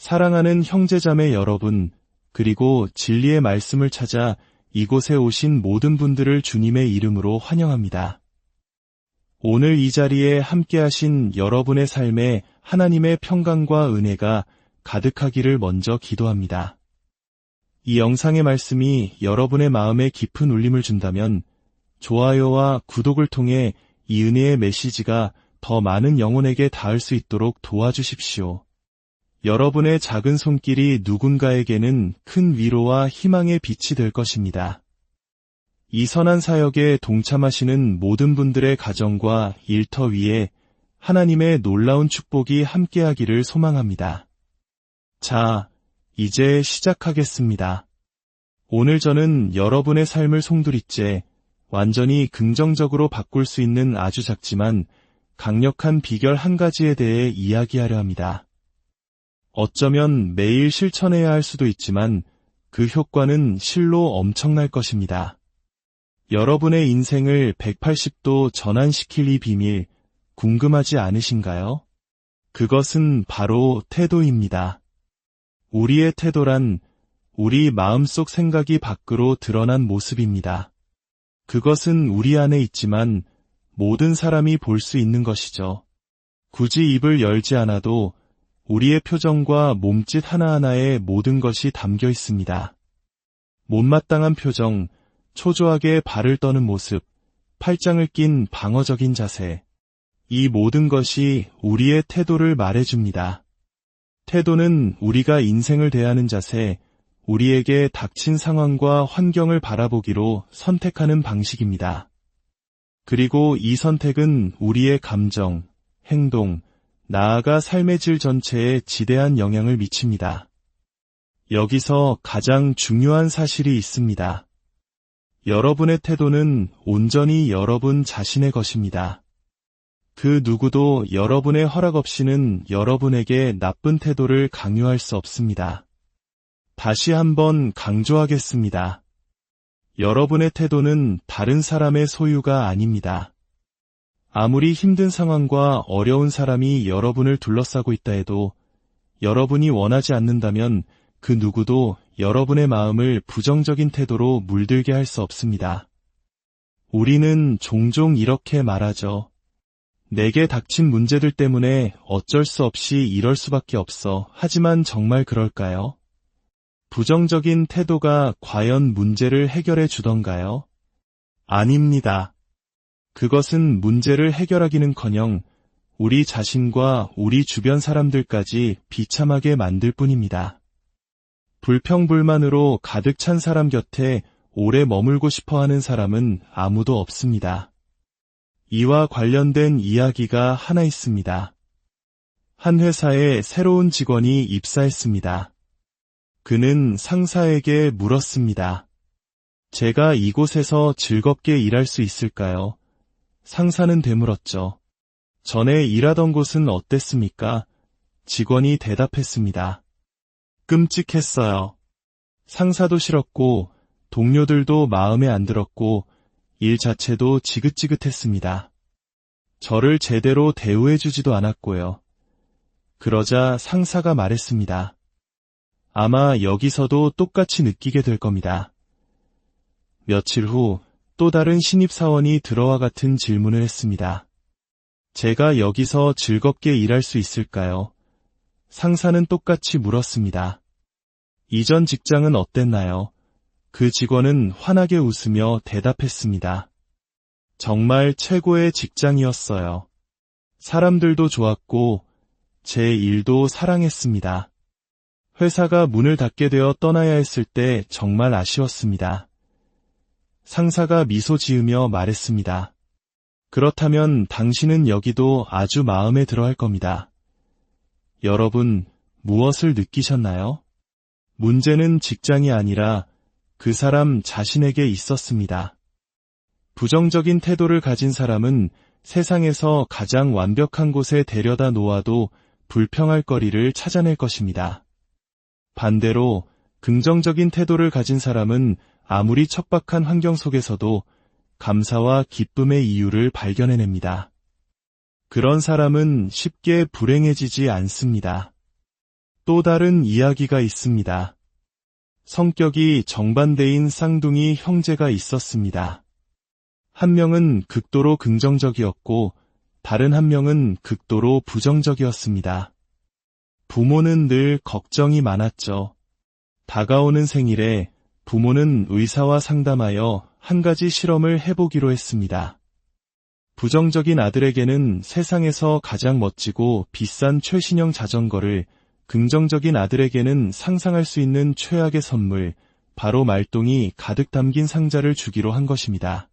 사랑하는 형제자매 여러분, 그리고 진리의 말씀을 찾아 이곳에 오신 모든 분들을 주님의 이름으로 환영합니다. 오늘 이 자리에 함께하신 여러분의 삶에 하나님의 평강과 은혜가 가득하기를 먼저 기도합니다. 이 영상의 말씀이 여러분의 마음에 깊은 울림을 준다면 좋아요와 구독을 통해 이 은혜의 메시지가 더 많은 영혼에게 닿을 수 있도록 도와주십시오. 여러분의 작은 손길이 누군가에게는 큰 위로와 희망의 빛이 될 것입니다. 이 선한 사역에 동참하시는 모든 분들의 가정과 일터 위에 하나님의 놀라운 축복이 함께하기를 소망합니다. 자, 이제 시작하겠습니다. 오늘 저는 여러분의 삶을 송두리째 완전히 긍정적으로 바꿀 수 있는 아주 작지만 강력한 비결 한 가지에 대해 이야기하려 합니다. 어쩌면 매일 실천해야 할 수도 있지만 그 효과는 실로 엄청날 것입니다. 여러분의 인생을 180도 전환시킬 이 비밀 궁금하지 않으신가요? 그것은 바로 태도입니다. 우리의 태도란 우리 마음속 생각이 밖으로 드러난 모습입니다. 그것은 우리 안에 있지만 모든 사람이 볼 수 있는 것이죠. 굳이 입을 열지 않아도 우리의 표정과 몸짓 하나하나에 모든 것이 담겨 있습니다. 못마땅한 표정, 초조하게 발을 떠는 모습, 팔짱을 낀 방어적인 자세, 이 모든 것이 우리의 태도를 말해줍니다. 태도는 우리가 인생을 대하는 자세, 우리에게 닥친 상황과 환경을 바라보기로 선택하는 방식입니다. 그리고 이 선택은 우리의 감정, 행동, 나아가 삶의 질 전체에 지대한 영향을 미칩니다. 여기서 가장 중요한 사실이 있습니다. 여러분의 태도는 온전히 여러분 자신의 것입니다. 그 누구도 여러분의 허락 없이는 여러분에게 나쁜 태도를 강요할 수 없습니다. 다시 한번 강조하겠습니다. 여러분의 태도는 다른 사람의 소유가 아닙니다. 아무리 힘든 상황과 어려운 사람이 여러분을 둘러싸고 있다 해도 여러분이 원하지 않는다면 그 누구도 여러분의 마음을 부정적인 태도로 물들게 할 수 없습니다. 우리는 종종 이렇게 말하죠. 내게 닥친 문제들 때문에 어쩔 수 없이 이럴 수밖에 없어. 하지만 정말 그럴까요? 부정적인 태도가 과연 문제를 해결해 주던가요? 아닙니다. 그것은 문제를 해결하기는커녕 우리 자신과 우리 주변 사람들까지 비참하게 만들 뿐입니다. 불평불만으로 가득 찬 사람 곁에 오래 머물고 싶어하는 사람은 아무도 없습니다. 이와 관련된 이야기가 하나 있습니다. 한 회사에 새로운 직원이 입사했습니다. 그는 상사에게 물었습니다. 제가 이곳에서 즐겁게 일할 수 있을까요? 상사는 되물었죠. 전에 일하던 곳은 어땠습니까? 직원이 대답했습니다. 끔찍했어요. 상사도 싫었고 동료들도 마음에 안 들었고 일 자체도 지긋지긋했습니다. 저를 제대로 대우해주지도 않았고요. 그러자 상사가 말했습니다. 아마 여기서도 똑같이 느끼게 될 겁니다. 며칠 후 또 다른 신입사원이 들어와 같은 질문을 했습니다. 제가 여기서 즐겁게 일할 수 있을까요? 상사는 똑같이 물었습니다. 이전 직장은 어땠나요? 그 직원은 환하게 웃으며 대답했습니다. 정말 최고의 직장이었어요. 사람들도 좋았고 제 일도 사랑했습니다. 회사가 문을 닫게 되어 떠나야 했을 때 정말 아쉬웠습니다. 상사가 미소 지으며 말했습니다. 그렇다면 당신은 여기도 아주 마음에 들어 할 겁니다. 여러분, 무엇을 느끼셨나요? 문제는 직장이 아니라 그 사람 자신에게 있었습니다. 부정적인 태도를 가진 사람은 세상에서 가장 완벽한 곳에 데려다 놓아도 불평할 거리를 찾아낼 것입니다. 반대로 긍정적인 태도를 가진 사람은 아무리 척박한 환경 속에서도 감사와 기쁨의 이유를 발견해냅니다. 그런 사람은 쉽게 불행해지지 않습니다. 또 다른 이야기가 있습니다. 성격이 정반대인 쌍둥이 형제가 있었습니다. 한 명은 극도로 긍정적이었고 다른 한 명은 극도로 부정적이었습니다. 부모는 늘 걱정이 많았죠. 다가오는 생일에 부모는 의사와 상담하여 한 가지 실험을 해보기로 했습니다. 부정적인 아들에게는 세상에서 가장 멋지고 비싼 최신형 자전거를, 긍정적인 아들에게는 상상할 수 있는 최악의 선물, 바로 말똥이 가득 담긴 상자를 주기로 한 것입니다.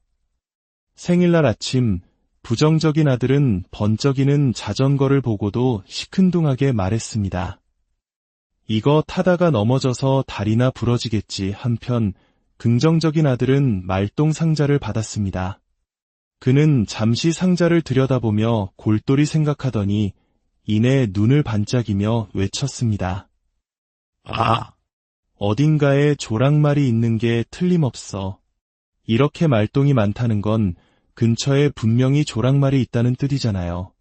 생일날 아침, 부정적인 아들은 번쩍이는 자전거를 보고도 시큰둥하게 말했습니다. 이거 타다가 넘어져서 다리나 부러지겠지. 한편 긍정적인 아들은 말똥 상자를 받았습니다. 그는 잠시 상자를 들여다보며 골똘히 생각하더니 이내 눈을 반짝이며 외쳤습니다. 아! 어딘가에 조랑말이 있는 게 틀림없어. 이렇게 말똥이 많다는 건 근처에 분명히 조랑말이 있다는 뜻이잖아요.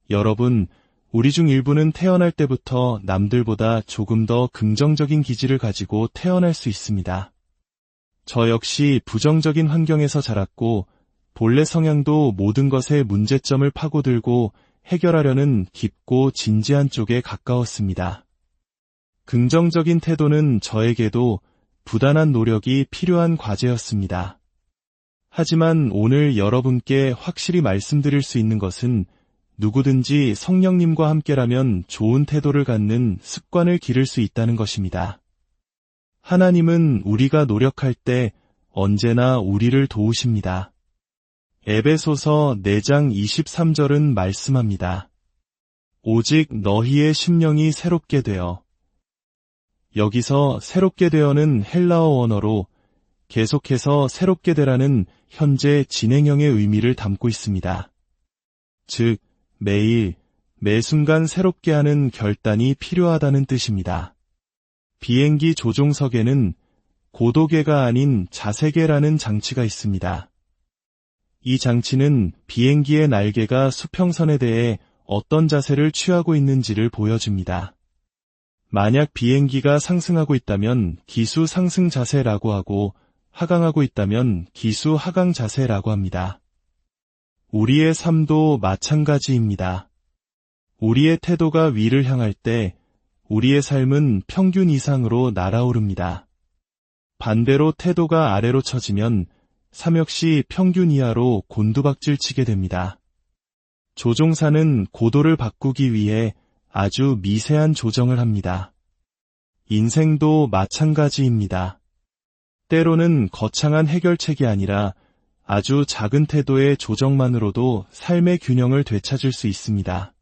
여러분, 우리 중 일부는 태어날 때부터 남들보다 조금 더 긍정적인 기질을 가지고 태어날 수 있습니다. 저 역시 부정적인 환경에서 자랐고 본래 성향도 모든 것의 문제점을 파고들고 해결하려는 깊고 진지한 쪽에 가까웠습니다. 긍정적인 태도는 저에게도 부단한 노력이 필요한 과제였습니다. 하지만 오늘 여러분께 확실히 말씀드릴 수 있는 것은 누구든지 성령님과 함께라면 좋은 태도를 갖는 습관을 기를 수 있다는 것입니다. 하나님은 우리가 노력할 때 언제나 우리를 도우십니다. 에베소서 4장 23절은 말씀합니다. 오직 너희의 심령이 새롭게 되어. 여기서 새롭게 되어는 헬라어 원어로 계속해서 새롭게 되라는 현재 진행형의 의미를 담고 있습니다. 즉, 매일, 매 순간 새롭게 하는 결단이 필요하다는 뜻입니다. 비행기 조종석에는 고도계가 아닌 자세계라는 장치가 있습니다. 이 장치는 비행기의 날개가 수평선에 대해 어떤 자세를 취하고 있는지를 보여줍니다. 만약 비행기가 상승하고 있다면 기수 상승 자세라고 하고 하강하고 있다면 기수 하강 자세라고 합니다. 우리의 삶도 마찬가지입니다. 우리의 태도가 위를 향할 때 우리의 삶은 평균 이상으로 날아오릅니다. 반대로 태도가 아래로 처지면 삶 역시 평균 이하로 곤두박질 치게 됩니다. 조종사는 고도를 바꾸기 위해 아주 미세한 조정을 합니다. 인생도 마찬가지입니다. 때로는 거창한 해결책이 아니라 아주 작은 태도의 조정만으로도 삶의 균형을 되찾을 수 있습니다.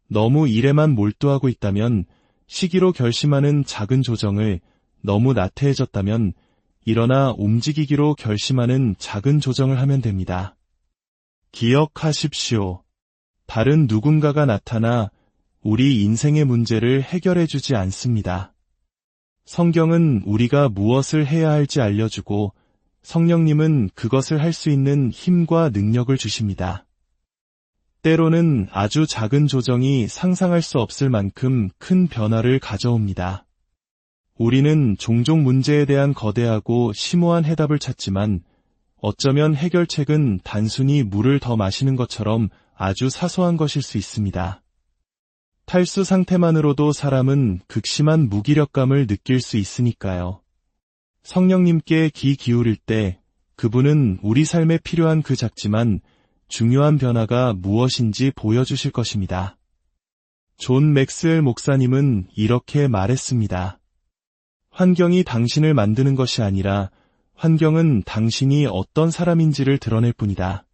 너무 일에만 몰두하고 있다면 시기로 결심하는 작은 조정을, 너무 나태해졌다면 일어나 움직이기로 결심하는 작은 조정을 하면 됩니다. 기억하십시오. 다른 누군가가 나타나 우리 인생의 문제를 해결해주지 않습니다. 성경은 우리가 무엇을 해야 할지 알려주고 성령님은 그것을 할 수 있는 힘과 능력을 주십니다. 때로는 아주 작은 조정이 상상할 수 없을 만큼 큰 변화를 가져옵니다. 우리는 종종 문제에 대한 거대하고 심오한 해답을 찾지만 어쩌면 해결책은 단순히 물을 더 마시는 것처럼 아주 사소한 것일 수 있습니다. 탈수 상태만으로도 사람은 극심한 무기력감을 느낄 수 있으니까요. 성령님께 귀 기울일 때 그분은 우리 삶에 필요한 그 작지만 중요한 변화가 무엇인지 보여주실 것입니다. 존 맥스웰 목사님은 이렇게 말했습니다. 환경이 당신을 만드는 것이 아니라 환경은 당신이 어떤 사람인지를 드러낼 뿐이다.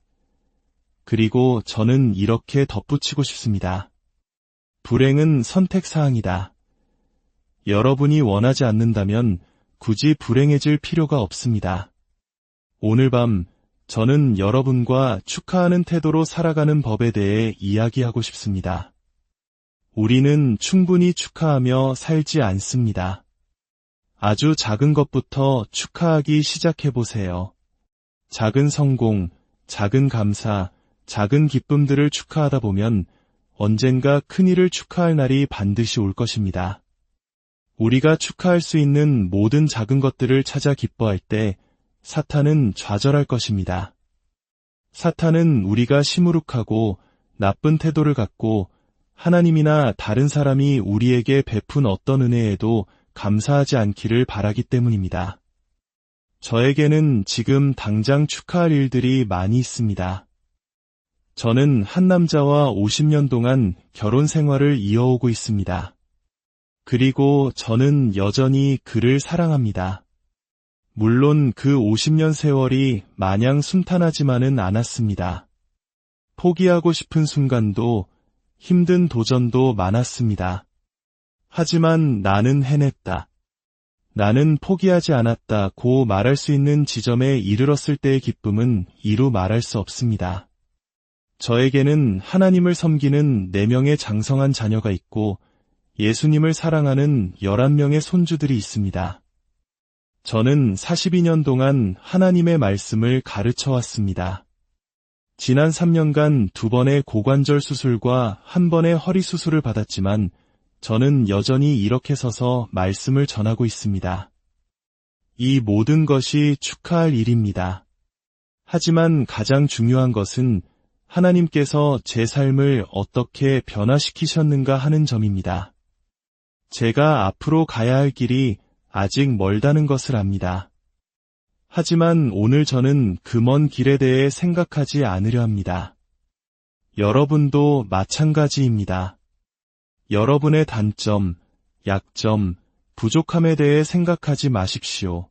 그리고 저는 이렇게 덧붙이고 싶습니다. 불행은 선택사항이다. 여러분이 원하지 않는다면 굳이 불행해질 필요가 없습니다. 오늘 밤 저는 여러분과 축하하는 태도로 살아가는 법에 대해 이야기하고 싶습니다. 우리는 충분히 축하하며 살지 않습니다. 아주 작은 것부터 축하하기 시작해보세요. 작은 성공, 작은 감사, 작은 기쁨들을 축하하다 보면 언젠가 큰일을 축하할 날이 반드시 올 것입니다. 우리가 축하할 수 있는 모든 작은 것들을 찾아 기뻐할 때 사탄은 좌절할 것입니다. 사탄은 우리가 시무룩하고 나쁜 태도를 갖고 하나님이나 다른 사람이 우리에게 베푼 어떤 은혜에도 감사하지 않기를 바라기 때문입니다. 저에게는 지금 당장 축하할 일들이 많이 있습니다. 저는 한 남자와 50년 동안 결혼 생활을 이어오고 있습니다. 그리고 저는 여전히 그를 사랑합니다. 물론 그 50년 세월이 마냥 순탄하지만은 않았습니다. 포기하고 싶은 순간도 힘든 도전도 많았습니다. 하지만 나는 해냈다. 나는 포기하지 않았다고 말할 수 있는 지점에 이르렀을 때의 기쁨은 이루 말할 수 없습니다. 저에게는 하나님을 섬기는 4명의 장성한 자녀가 있고 예수님을 사랑하는 11명의 손주들이 있습니다. 저는 42년 동안 하나님의 말씀을 가르쳐 왔습니다. 지난 3년간 2번의 고관절 수술과 1번의 허리 수술을 받았지만 저는 여전히 이렇게 서서 말씀을 전하고 있습니다. 이 모든 것이 축하할 일입니다. 하지만 가장 중요한 것은 하나님께서 제 삶을 어떻게 변화시키셨는가 하는 점입니다. 제가 앞으로 가야 할 길이 아직 멀다는 것을 압니다. 하지만 오늘 저는 그 먼 길에 대해 생각하지 않으려 합니다. 여러분도 마찬가지입니다. 여러분의 단점, 약점, 부족함에 대해 생각하지 마십시오.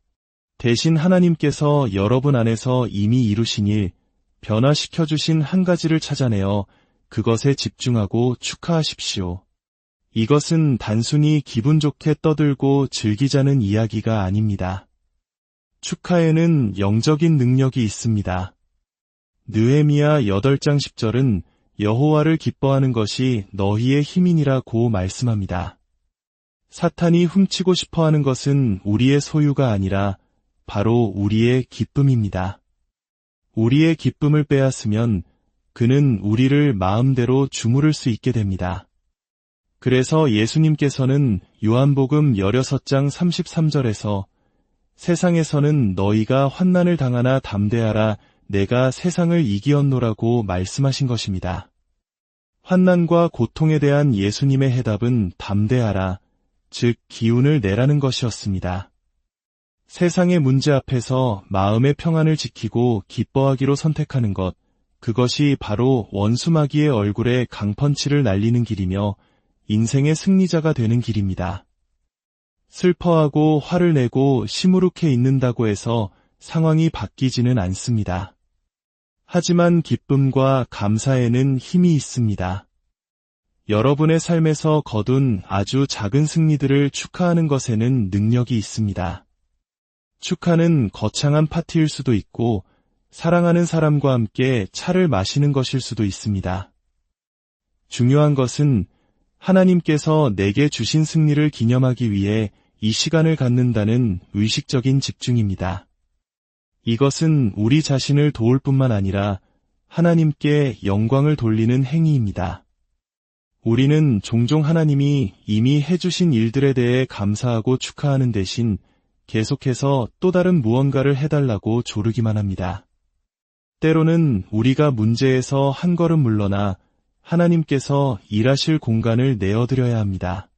대신 하나님께서 여러분 안에서 이미 이루신 일, 변화시켜주신 한 가지를 찾아내어 그것에 집중하고 축하하십시오. 이것은 단순히 기분 좋게 떠들고 즐기자는 이야기가 아닙니다. 축하에는 영적인 능력이 있습니다. 느헤미야 8장 10절은 여호와를 기뻐하는 것이 너희의 힘이니라고 말씀합니다. 사탄이 훔치고 싶어하는 것은 우리의 소유가 아니라 바로 우리의 기쁨입니다. 우리의 기쁨을 빼앗으면 그는 우리를 마음대로 주무를 수 있게 됩니다. 그래서 예수님께서는 요한복음 16장 33절에서 세상에서는 너희가 환난을 당하나 담대하라 내가 세상을 이기었노라고 말씀하신 것입니다. 환난과 고통에 대한 예수님의 해답은 담대하라, 즉 기운을 내라는 것이었습니다. 세상의 문제 앞에서 마음의 평안을 지키고 기뻐하기로 선택하는 것, 그것이 바로 원수 마귀의 얼굴에 강펀치를 날리는 길이며 인생의 승리자가 되는 길입니다. 슬퍼하고 화를 내고 시무룩해 있는다고 해서 상황이 바뀌지는 않습니다. 하지만 기쁨과 감사에는 힘이 있습니다. 여러분의 삶에서 거둔 아주 작은 승리들을 축하하는 것에는 능력이 있습니다. 축하는 거창한 파티일 수도 있고 사랑하는 사람과 함께 차를 마시는 것일 수도 있습니다. 중요한 것은 하나님께서 내게 주신 승리를 기념하기 위해 이 시간을 갖는다는 의식적인 집중입니다. 이것은 우리 자신을 도울 뿐만 아니라 하나님께 영광을 돌리는 행위입니다. 우리는 종종 하나님이 이미 해주신 일들에 대해 감사하고 축하하는 대신 계속해서 또 다른 무언가를 해달라고 조르기만 합니다. 때로는 우리가 문제에서 한 걸음 물러나 하나님께서 일하실 공간을 내어드려야 합니다.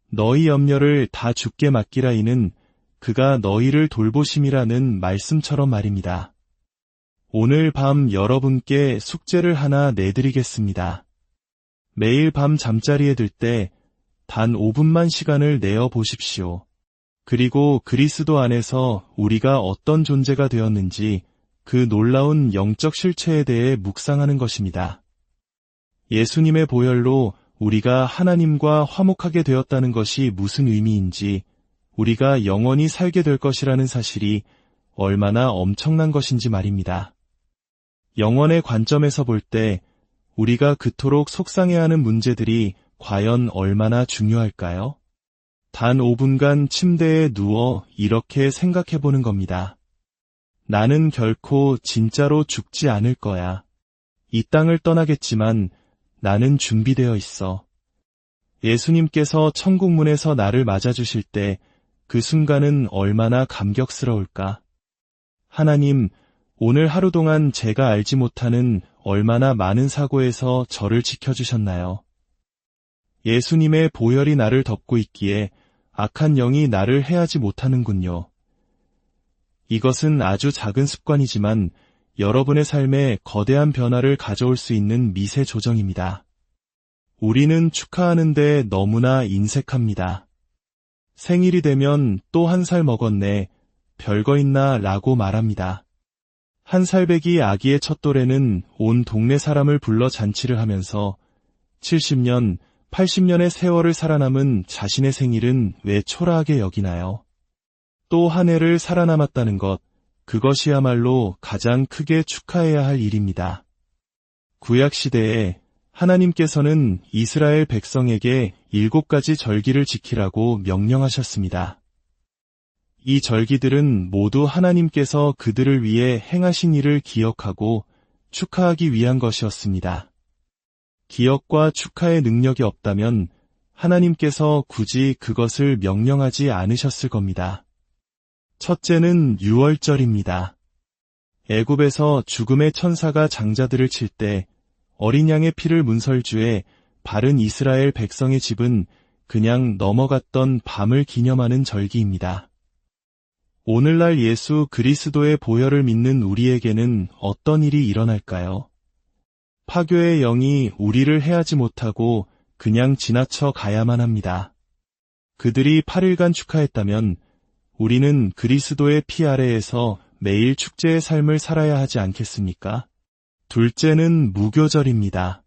너희 염려를 다 주께 맡기라 이는 그가 너희를 돌보심이라는 말씀처럼 말입니다. 오늘 밤 여러분께 숙제를 하나 내드리겠습니다. 매일 밤 잠자리에 들 때 단 5분만 시간을 내어 보십시오. 그리고 그리스도 안에서 우리가 어떤 존재가 되었는지 그 놀라운 영적 실체에 대해 묵상하는 것입니다. 예수님의 보혈로 우리가 하나님과 화목하게 되었다는 것이 무슨 의미인지, 우리가 영원히 살게 될 것이라는 사실이 얼마나 엄청난 것인지 말입니다. 영원의 관점에서 볼 때 우리가 그토록 속상해하는 문제들이 과연 얼마나 중요할까요? 단 5분간 침대에 누워 이렇게 생각해보는 겁니다. 나는 결코 진짜로 죽지 않을 거야. 이 땅을 떠나겠지만 나는 준비되어 있어. 예수님께서 천국문에서 나를 맞아주실 때 그 순간은 얼마나 감격스러울까. 하나님, 오늘 하루 동안 제가 알지 못하는 얼마나 많은 사고에서 저를 지켜주셨나요? 예수님의 보혈이 나를 덮고 있기에 악한 영이 나를 해하지 못하는군요. 이것은 아주 작은 습관이지만 여러분의 삶에 거대한 변화를 가져올 수 있는 미세 조정입니다. 우리는 축하하는데 너무나 인색합니다. 생일이 되면 또 1살 먹었네, 별거 있나 라고 말합니다. 1살배기 아기의 첫 또래는 온 동네 사람을 불러 잔치를 하면서 70년, 80년의 세월을 살아남은 자신의 생일은 왜 초라하게 여기나요? 또 한 해를 살아남았다는 것, 그것이야말로 가장 크게 축하해야 할 일입니다. 구약시대에 하나님께서는 이스라엘 백성에게 7가지 절기를 지키라고 명령하셨습니다. 이 절기들은 모두 하나님께서 그들을 위해 행하신 일을 기억하고 축하하기 위한 것이었습니다. 기억과 축하의 능력이 없다면 하나님께서 굳이 그것을 명령하지 않으셨을 겁니다. 첫째는 유월절입니다. 애굽에서 죽음의 천사가 장자들을 칠 때 어린 양의 피를 문설주에 바른 이스라엘 백성의 집은 그냥 넘어갔던 밤을 기념하는 절기입니다. 오늘날 예수 그리스도의 보혈을 믿는 우리에게는 어떤 일이 일어날까요? 파교의 영이 우리를 해하지 못하고 그냥 지나쳐 가야만 합니다. 그들이 8일간 축하했다면 우리는 그리스도의 피 아래에서 매일 축제의 삶을 살아야 하지 않겠습니까? 둘째는 무교절입니다.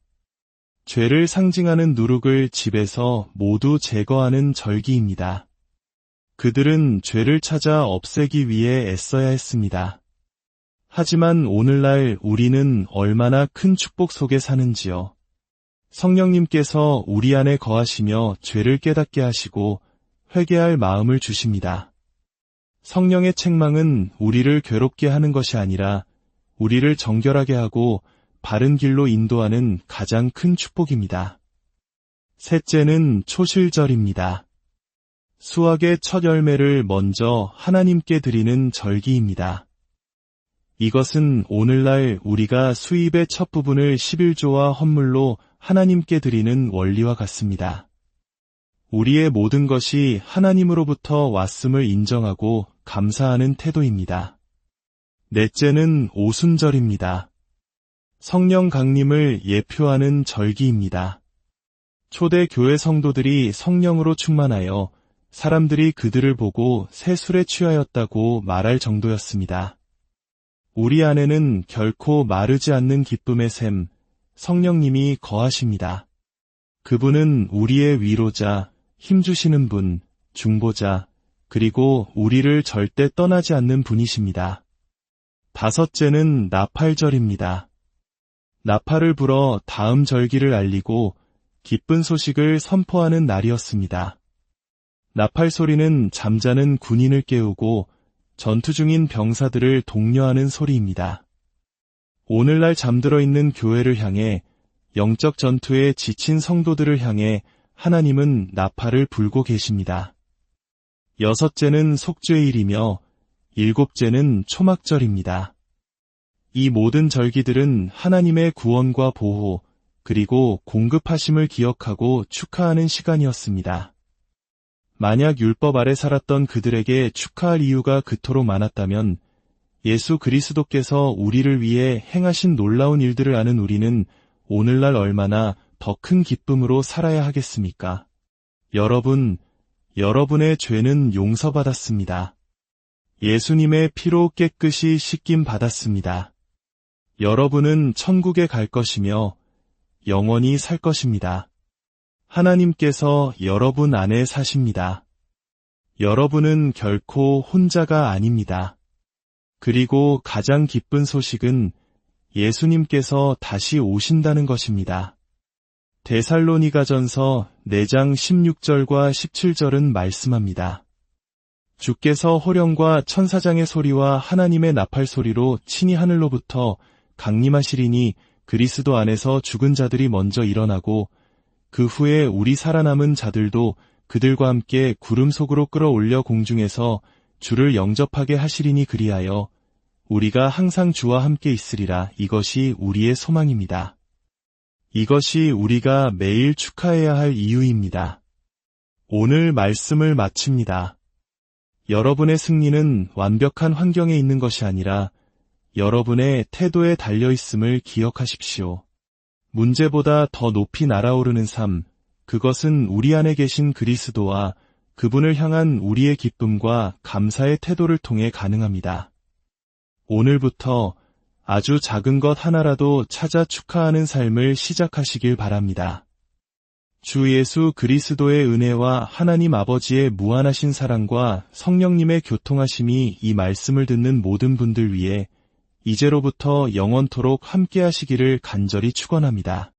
죄를 상징하는 누룩을 집에서 모두 제거하는 절기입니다. 그들은 죄를 찾아 없애기 위해 애써야 했습니다. 하지만 오늘날 우리는 얼마나 큰 축복 속에 사는지요. 성령님께서 우리 안에 거하시며 죄를 깨닫게 하시고 회개할 마음을 주십니다. 성령의 책망은 우리를 괴롭게 하는 것이 아니라 우리를 정결하게 하고 바른 길로 인도하는 가장 큰 축복입니다. 셋째는 초실절입니다. 수확의 첫 열매를 먼저 하나님께 드리는 절기입니다. 이것은 오늘날 우리가 수입의 첫 부분을 11조와 헌물로 하나님께 드리는 원리와 같습니다. 우리의 모든 것이 하나님으로부터 왔음을 인정하고 감사하는 태도입니다. 넷째는 오순절입니다. 성령 강림을 예표하는 절기입니다. 초대 교회 성도들이 성령으로 충만하여 사람들이 그들을 보고 새 술에 취하였다고 말할 정도였습니다. 우리 안에는 결코 마르지 않는 기쁨의 샘, 성령님이 거하십니다. 그분은 우리의 위로자, 힘주시는 분, 중보자, 그리고 우리를 절대 떠나지 않는 분이십니다. 다섯째는 나팔절입니다. 나팔을 불어 다음 절기를 알리고 기쁜 소식을 선포하는 날이었습니다. 나팔 소리는 잠자는 군인을 깨우고 전투 중인 병사들을 독려하는 소리입니다. 오늘날 잠들어 있는 교회를 향해 영적 전투에 지친 성도들을 향해 하나님은 나팔을 불고 계십니다. 여섯째는 속죄일이며 일곱째는 초막절입니다. 이 모든 절기들은 하나님의 구원과 보호, 그리고 공급하심을 기억하고 축하하는 시간이었습니다. 만약 율법 아래 살았던 그들에게 축하할 이유가 그토록 많았다면 예수 그리스도께서 우리를 위해 행하신 놀라운 일들을 아는 우리는 오늘날 얼마나 더 큰 기쁨으로 살아야 하겠습니까? 여러분, 여러분의 죄는 용서받았습니다. 예수님의 피로 깨끗이 씻김 받았습니다. 여러분은 천국에 갈 것이며 영원히 살 것입니다. 하나님께서 여러분 안에 사십니다. 여러분은 결코 혼자가 아닙니다. 그리고 가장 기쁜 소식은 예수님께서 다시 오신다는 것입니다. 데살로니가전서 4장 16절과 17절은 말씀합니다. 주께서 호령과 천사장의 소리와 하나님의 나팔 소리로 친히 하늘로부터 강림하시리니 그리스도 안에서 죽은 자들이 먼저 일어나고 그 후에 우리 살아남은 자들도 그들과 함께 구름 속으로 끌어올려 공중에서 주를 영접하게 하시리니 그리하여 우리가 항상 주와 함께 있으리라. 이것이 우리의 소망입니다. 이것이 우리가 매일 축하해야 할 이유입니다. 오늘 말씀을 마칩니다. 여러분의 승리는 완벽한 환경에 있는 것이 아니라 여러분의 태도에 달려 있음을 기억하십시오. 문제보다 더 높이 날아오르는 삶, 그것은 우리 안에 계신 그리스도와 그분을 향한 우리의 기쁨과 감사의 태도를 통해 가능합니다. 오늘부터 아주 작은 것 하나라도 찾아 축하하는 삶을 시작하시길 바랍니다. 주 예수 그리스도의 은혜와 하나님 아버지의 무한하신 사랑과 성령님의 교통하심이 이 말씀을 듣는 모든 분들 위해 이제로부터 영원토록 함께 하시기를 간절히 축원합니다.